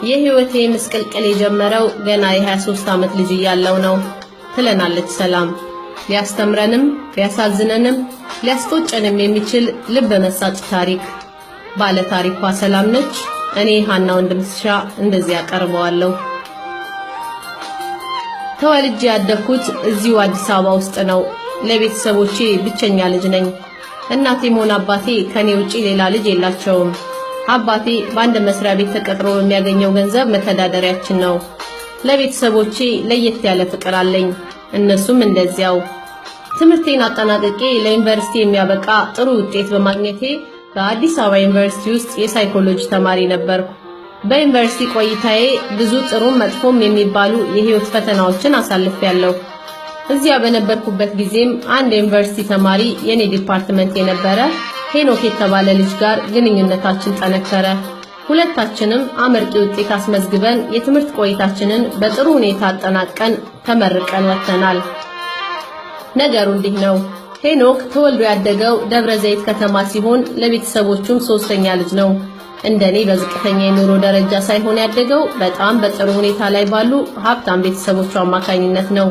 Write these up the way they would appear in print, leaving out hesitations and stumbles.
የህይወቴ ምስቅልቅል የጀመረው ገና የ23 ዓመት ልጅ እያለሁ ነው ትለናለች ሰላም። ሊያስተምረንም ሊያሳዝነንም ሊያስቆጨንም የሚችል ልብ መሳጭ ታሪክ ባለ ታሪኳ ሰላም ነች። እኔ ሀና ወንድምስሻ እንደዚህ ያቀርበዋለሁ። ተወልጄ ያደኩት እዚሁ አዲስ አበባ ውስጥ ነው። ለቤተሰቦቼ ብቸኛ ልጅ ነኝ። እናቴም ሆነ አባቴ ከኔ ውጪ ሌላ ልጅ የላቸውም። አባቴ በአንድ መስሪያ ቤት ተቀጥሮ የሚያገኘው ገንዘብ መተዳደሪያችን ነው። ለቤተሰቦቼ ለየት ያለ ፍቅር አለኝ፣ እነሱም እንደዚያው። ትምህርቴን አጠናቅቄ ለዩኒቨርሲቲ የሚያበቃ ጥሩ ውጤት በማግኘቴ በአዲስ አበባ ዩኒቨርሲቲ ውስጥ የሳይኮሎጂ ተማሪ ነበርኩ። በዩኒቨርሲቲ ቆይታዬ ብዙ ጥሩም መጥፎም የሚባሉ የህይወት ፈተናዎችን አሳልፌያለሁ። እዚያ በነበርኩበት ጊዜም አንድ ዩኒቨርሲቲ ተማሪ የኔ ዲፓርትመንት የነበረ ሄኖክ የተባለ ልጅ ጋር ግንኙነታችን ጠነከረ። ሁለታችንም አመርቂ ውጤት አስመዝግበን የትምህርት ቆይታችንን በጥሩ ሁኔታ አጠናቀን ተመርቀን ወጥተናል። ነገሩ እንዲህ ነው። ሄኖክ ተወልዶ ያደገው ደብረ ዘይት ከተማ ሲሆን ለቤተሰቦቹም ሶስተኛ ልጅ ነው። እንደኔ በዝቅተኛ የኑሮ ደረጃ ሳይሆን ያደገው በጣም በጥሩ ሁኔታ ላይ ባሉ ሀብታም ቤተሰቦቹ አማካኝነት ነው።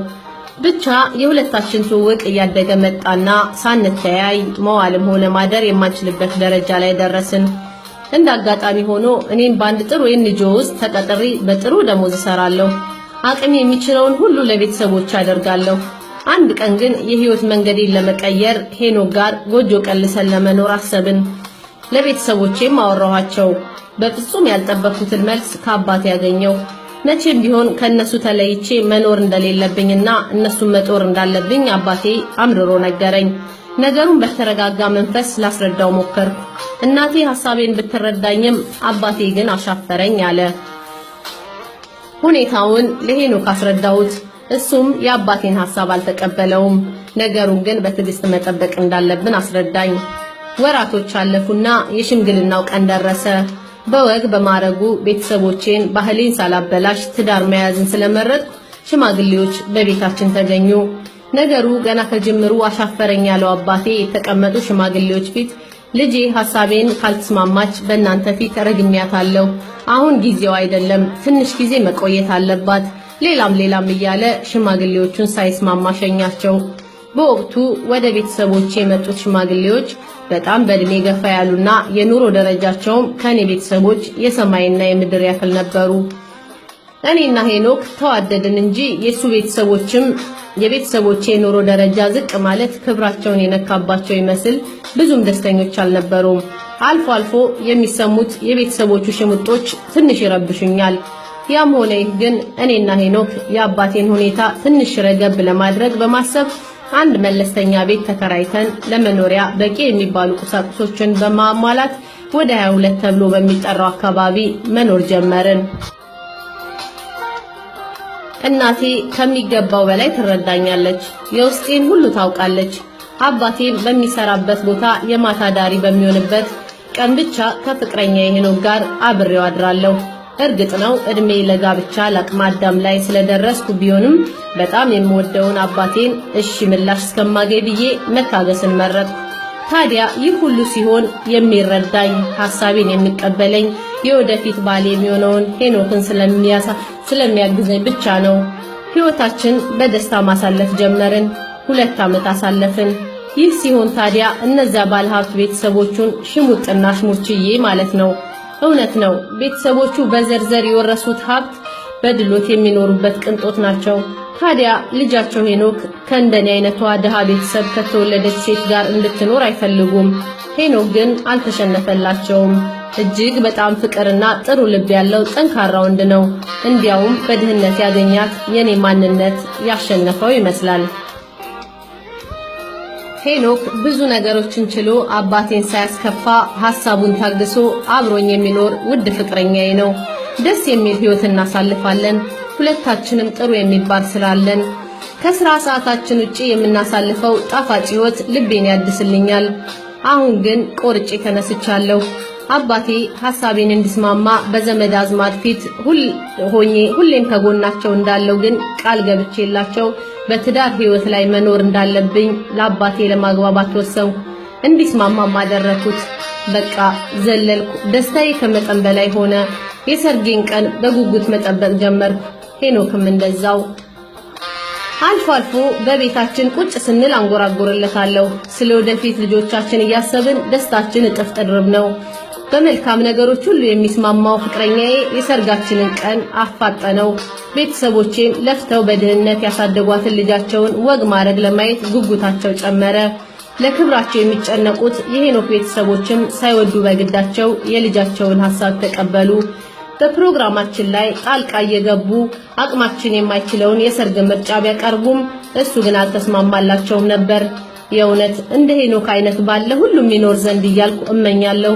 ብቻ የሁለታችን ትውውቅ እያደገ መጣና ሳንተያይ መዋልም ሆነ ማደር የማንችልበት ደረጃ ላይ ደረስን። እንደ አጋጣሚ ሆኖ እኔም በአንድ ጥሩ ኤንጂኦ ውስጥ ተቀጥሬ በጥሩ ደሞዝ እሰራለሁ። አቅም የሚችለውን ሁሉ ለቤተሰቦች አደርጋለሁ። አንድ ቀን ግን የህይወት መንገዴን ለመቀየር ሄኖክ ጋር ጎጆ ቀልሰን ለመኖር አሰብን። ለቤተሰቦቼም አወራኋቸው። በፍጹም ያልጠበቅኩትን መልስ ከአባቴ ያገኘው። መቼም ቢሆን ከነሱ ተለይቼ መኖር እንደሌለብኝና እነሱን መጦር እንዳለብኝ አባቴ አምርሮ ነገረኝ። ነገሩን በተረጋጋ መንፈስ ላስረዳው ሞከርኩ። እናቴ ሐሳቤን ብትረዳኝም አባቴ ግን አሻፈረኝ አለ። ሁኔታውን ለሄኖክ አስረዳሁት። እሱም የአባቴን ሐሳብ አልተቀበለውም። ነገሩን ግን በትዕግስት መጠበቅ እንዳለብን አስረዳኝ። ወራቶች አለፉና የሽምግልናው ቀን ደረሰ። በወግ በማረጉ ቤተሰቦቼን ባህሌን ሳላበላሽ ትዳር መያዝን ስለመረጥኩ ሽማግሌዎች በቤታችን ተገኙ። ነገሩ ገና ከጅምሩ አሻፈረኝ ያለው አባቴ የተቀመጡ ሽማግሌዎች ፊት ልጄ ሐሳቤን ካልተስማማች በእናንተ ፊት ረግሚያታለሁ፣ አሁን ጊዜው አይደለም፣ ትንሽ ጊዜ መቆየት አለባት፣ ሌላም እያለ ሽማግሌዎቹን ሳይስማማ ሸኛቸው። በወቅቱ ወደ ቤተሰቦቼ የመጡት ሽማግሌዎች በጣም በእድሜ ገፋ ያሉና የኑሮ ደረጃቸውም ከኔ ቤተሰቦች የሰማይና የምድር ያክል ነበሩ። እኔና ሄኖክ ተዋደድን እንጂ የሱ ቤተሰቦችም የቤተሰቦቼ የኑሮ ደረጃ ዝቅ ማለት ክብራቸውን የነካባቸው ይመስል ብዙም ደስተኞች አልነበሩም። አልፎ አልፎ የሚሰሙት የቤተሰቦቹ ሽሙጦች ትንሽ ይረብሹኛል። ያም ሆነ ይህ ግን እኔና ሄኖክ የአባቴን ሁኔታ ትንሽ ረገብ ለማድረግ በማሰብ አንድ መለስተኛ ቤት ተከራይተን ለመኖሪያ በቂ የሚባሉ ቁሳቁሶችን በማሟላት ወደ 22 ተብሎ በሚጠራው አካባቢ መኖር ጀመርን። እናቴ ከሚገባው በላይ ትረዳኛለች፣ የውስጤን ሁሉ ታውቃለች። አባቴም በሚሰራበት ቦታ የማታ ዳሪ በሚሆንበት ቀን ብቻ ከፍቅረኛ ሄኖክ ጋር አብሬው አድራለሁ። እርግጥ ነው እድሜ ለጋብቻ ለአቅመ አዳም ላይ ስለደረስኩ ቢሆንም በጣም የምወደውን አባቴን እሺ ምላሽ እስከማገኝ ብዬ መታገስን መረጥኩ። ታዲያ ይህ ሁሉ ሲሆን የሚረዳኝ ሐሳቤን የሚቀበለኝ የወደፊት ባሌ የሚሆነውን ሄኖክን ስለሚያግዘኝ ብቻ ነው። ሕይወታችን በደስታ ማሳለፍ ጀመርን። 2 ዓመት አሳለፍን። ይህ ሲሆን ታዲያ እነዚያ ባለሀብት ቤተሰቦቹን ሽሙጥና ሽሙርችዬ ማለት ነው። እውነት ነው፣ ቤተሰቦቹ በዘርዘር የወረሱት ሀብት በድሎት የሚኖሩበት ቅንጦት ናቸው። ታዲያ ልጃቸው ሄኖክ ከእንደኔ አይነቷ ደሃ ቤተሰብ ከተወለደች ሴት ጋር እንድትኖር አይፈልጉም። ሄኖክ ግን አልተሸነፈላቸውም። እጅግ በጣም ፍቅርና ጥሩ ልብ ያለው ጠንካራ ወንድ ነው። እንዲያውም በድህነት ያገኛት የኔ ማንነት ያሸነፈው ይመስላል። ሄኖክ ብዙ ነገሮችን ችሎ አባቴን ሳያስከፋ ሐሳቡን ታግሶ አብሮኝ የሚኖር ውድ ፍቅረኛዬ ነው። ደስ የሚል ህይወት እናሳልፋለን። ሁለታችንም ጥሩ የሚባል ስራ አለን። ከስራ ሰዓታችን ውጪ የምናሳልፈው ጣፋጭ ህይወት ልቤን ያድስልኛል። አሁን ግን ቆርጬ ተነስቻለሁ። አባቴ ሐሳቤን እንዲስማማ በዘመድ አዝማድ ፊት ሁሌም ከጎናቸው እንዳለው ግን ቃል ገብቼላቸው በትዳር ህይወት ላይ መኖር እንዳለብኝ ለአባቴ ለማግባባት ወሰንኩ። እንዲስማማም አደረኩት። በቃ ዘለልኩ። ደስታዬ ከመጠን በላይ ሆነ። የሰርጌን ቀን በጉጉት መጠበቅ ጀመርኩ። ሄኖክም እንደዛው። አልፎ አልፎ በቤታችን ቁጭ ስንል አንጎራጎርለታለሁ። ስለወደፊት ልጆቻችን እያሰብን ደስታችን እጥፍ ድርብ ነው። በመልካም ነገሮች ሁሉ የሚስማማው ፍቅረኛዬ የሰርጋችንን ቀን አፋጠነው። ቤተሰቦቼም ለፍተው በድህነት ያሳደጓትን ልጃቸውን ወግ ማድረግ ለማየት ጉጉታቸው ጨመረ። ለክብራቸው የሚጨነቁት የሄኖክ ቤተሰቦችም ሳይወዱ በግዳቸው የልጃቸውን ሐሳብ ተቀበሉ። በፕሮግራማችን ላይ ጣልቃ እየገቡ አቅማችን የማይችለውን የሰርግ ምርጫ ቢያቀርቡም እሱ ግን አልተስማማላቸውም ነበር። የእውነት እንደ ሄኖክ አይነት ባለ ሁሉም ይኖር ዘንድ እያልኩ እመኛለሁ።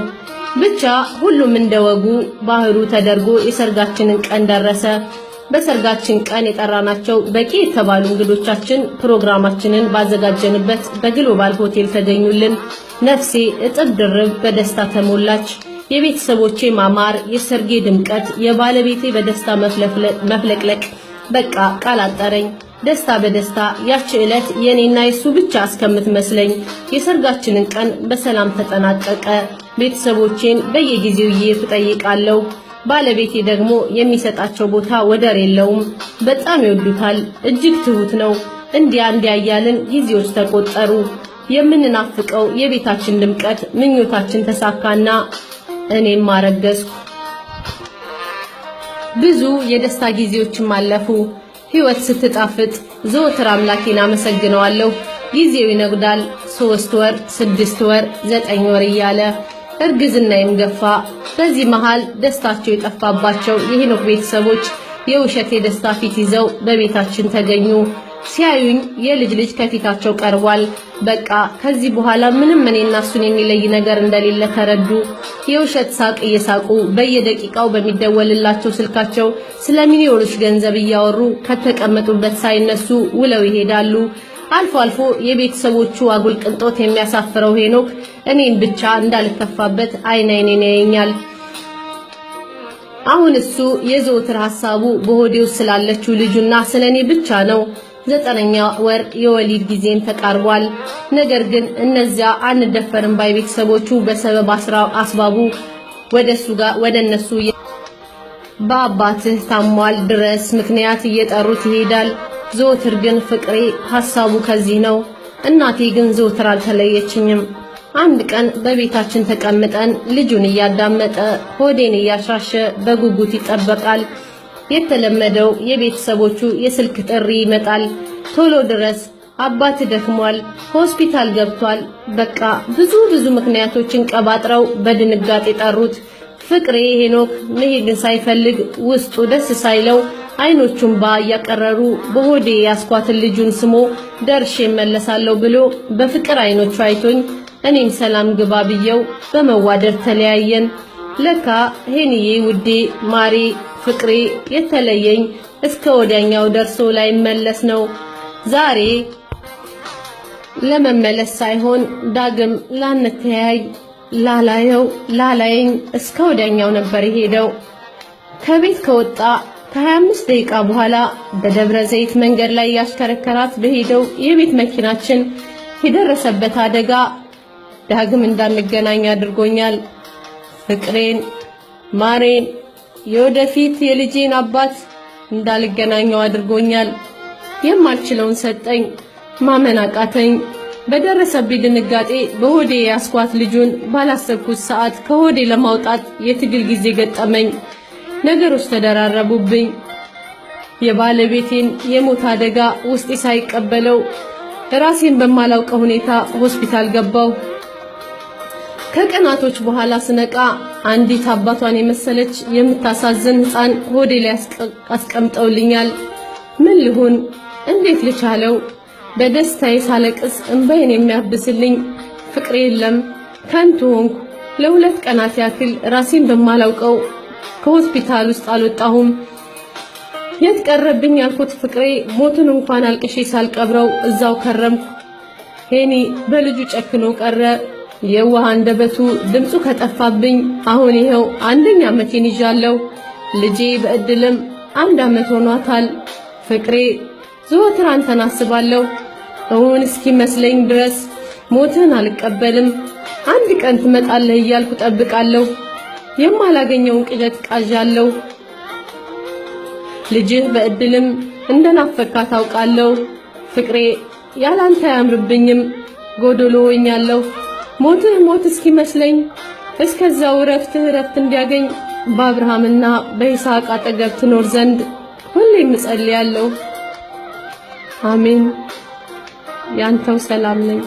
ብቻ ሁሉም እንደወጉ ባህሩ ተደርጎ የሰርጋችንን ቀን ደረሰ። በሰርጋችን ቀን የጠራናቸው በቂ የተባሉ እንግዶቻችን ፕሮግራማችንን ባዘጋጀንበት በግሎባል ሆቴል ተገኙልን። ነፍሴ እጥብ ድርብ በደስታ ተሞላች። የቤተሰቦቼ ማማር፣ የሰርጌ ድምቀት፣ የባለቤቴ በደስታ መፍለቅለቅ በቃ ቃል አጠረኝ። ደስታ በደስታ ያቺ ዕለት የኔና የሱ ብቻ እስከምትመስለኝ የሰርጋችንን ቀን በሰላም ተጠናቀቀ። ቤተሰቦቼን በየጊዜው እየጠይቃለሁ። ባለቤቴ ደግሞ የሚሰጣቸው ቦታ ወደር የለውም። በጣም ይወዱታል። እጅግ ትሁት ነው። እንዲያ እያልን ጊዜዎች ተቆጠሩ። የምንናፍቀው የቤታችን ድምቀት ምኞታችን ተሳካና እኔም አረገዝኩ። ብዙ የደስታ ጊዜዎችም አለፉ። ሕይወት ስትጣፍጥ ዘወትር አምላኬን አመሰግነዋለሁ። ጊዜው ይነጉዳል። 3 ወር፣ 6 ወር፣ 9 ወር እያለ እርግዝናዬም ገፋ። በዚህ መሃል ደስታቸው የጠፋባቸው የሄኖክ ቤተሰቦች የውሸት የደስታ ፊት ይዘው በቤታችን ተገኙ። ሲያዩኝ የልጅ ልጅ ከፊታቸው ቀርቧል። በቃ ከዚህ በኋላ ምንም እኔና እሱን የሚለይ ነገር እንደሌለ ተረዱ። የውሸት ሳቅ እየሳቁ በየደቂቃው በሚደወልላቸው ስልካቸው ስለ ሚሊዮኖች ገንዘብ እያወሩ ከተቀመጡበት ሳይነሱ ውለው ይሄዳሉ። አልፎ አልፎ የቤተሰቦቹ አጉል ቅንጦት የሚያሳፍረው ሄኖክ እኔን ብቻ እንዳልተፋበት አይኔን ያየኛል። አሁን እሱ የዘወትር ሐሳቡ በሆዴው ስላለችው ልጁና ስለኔ ብቻ ነው። 9ኛ ወር የወሊድ ጊዜም ተቃርቧል። ነገር ግን እነዚያ አንደፈርም ባይ ቤተሰቦቹ በሰበብ አስባቡ ወደ እነሱ በአባትህ ታሟል ድረስ ምክንያት እየጠሩት ይሄዳል። ዘወትር ግን ፍቅሬ ሐሳቡ ከዚህ ነው። እናቴ ግን ዘወትር አልተለየችኝም። አንድ ቀን በቤታችን ተቀምጠን ልጁን እያዳመጠ ሆዴን እያሻሸ በጉጉት ይጠበቃል። የተለመደው የቤተሰቦቹ የስልክ ጥሪ ይመጣል። ቶሎ ድረስ አባት ደክሟል፣ ሆስፒታል ገብቷል። በቃ ብዙ ምክንያቶችን ቀባጥረው በድንጋጤ ጠሩት። ፍቅሬ ሄኖክ መሄድን ሳይፈልግ ውስጡ ደስ ሳይለው አይኖቹን እያቀረሩ በሆዴ ያስኳትን ልጁን ስሞ ደርሼ እመለሳለሁ ብሎ በፍቅር አይኖቹ አይቶኝ እኔም ሰላም ግባ ብየው በመዋደድ ተለያየን። ለካ ሄንዬ ውዴ ማሪ ፍቅሬ የተለየኝ እስከ ወዲያኛው ደርሶ ላይ መለስ ነው። ዛሬ ለመመለስ ሳይሆን ዳግም ላንተያይ ላላየኝ እስከ ወዲያኛው ነበር ሄደው። ከቤት ከወጣ ከ25 ደቂቃ በኋላ በደብረ ዘይት መንገድ ላይ ያሽከረከራት በሄደው የቤት መኪናችን የደረሰበት አደጋ ዳግም እንዳንገናኝ አድርጎኛል። ፍቅሬን ማሬን የወደፊት የልጄን አባት እንዳልገናኘው አድርጎኛል። የማልችለውን ሰጠኝ። ማመን አቃተኝ። በደረሰብኝ ድንጋጤ በሆዴ ያስኳት ልጁን ባላሰብኩት ሰዓት ከሆዴ ለማውጣት የትግል ጊዜ ገጠመኝ። ነገሮች ተደራረቡብኝ። የባለቤቴን የሞት አደጋ ውስጤ ሳይቀበለው ራሴን በማላውቀው ሁኔታ ሆስፒታል ገባው። ከቀናቶች በኋላ ስነቃ አንዲት አባቷን የመሰለች የምታሳዝን ሕፃን ሆዴ ላይ አስቀምጠውልኛል። ምን ልሁን? እንዴት ልቻለው? በደስታዬ ሳለቅስ እንባዬን የሚያብስልኝ ፍቅሬ የለም። ከንቱ ሆንኩ። ለ2 ቀናት ያክል ራሴን በማላውቀው ከሆስፒታል ውስጥ አልወጣሁም። የት ቀረብኝ ያልኩት ፍቅሬ ሞቱን እንኳን አልቅሼ ሳልቀብረው እዛው ከረምኩ። ሄኒ በልጁ ጨክኖ ቀረ። የዋህ አንደበቱ ድምፁ ከጠፋብኝ አሁን ይሄው 1ኛ ዓመቴን ይዣለሁ። ልጄ በእድልም 1 ዓመት ሆኗታል። ፍቅሬ ዘወትር አንተን አስባለሁ። አሁን እስኪመስለኝ ድረስ ሞትን አልቀበልም። አንድ ቀን ትመጣለህ እያልኩ ጠብቃለሁ። የማላገኘውን ቅዠት ቃዣለሁ። ልጅህ በእድልም እንደናፈካት አውቃለሁ። ፍቅሬ ያላንተ አያምርብኝም ጎዶሎ ሆኛለሁ። ሞትህ ሞት እስኪመስለኝ እስከዛው ረፍት እንዲያገኝ በአብርሃምና በይስሐቅ አጠገብ ትኖር ዘንድ ሁሌም እጸልያለሁ። አሜን። ያንተው ሰላም ነኝ።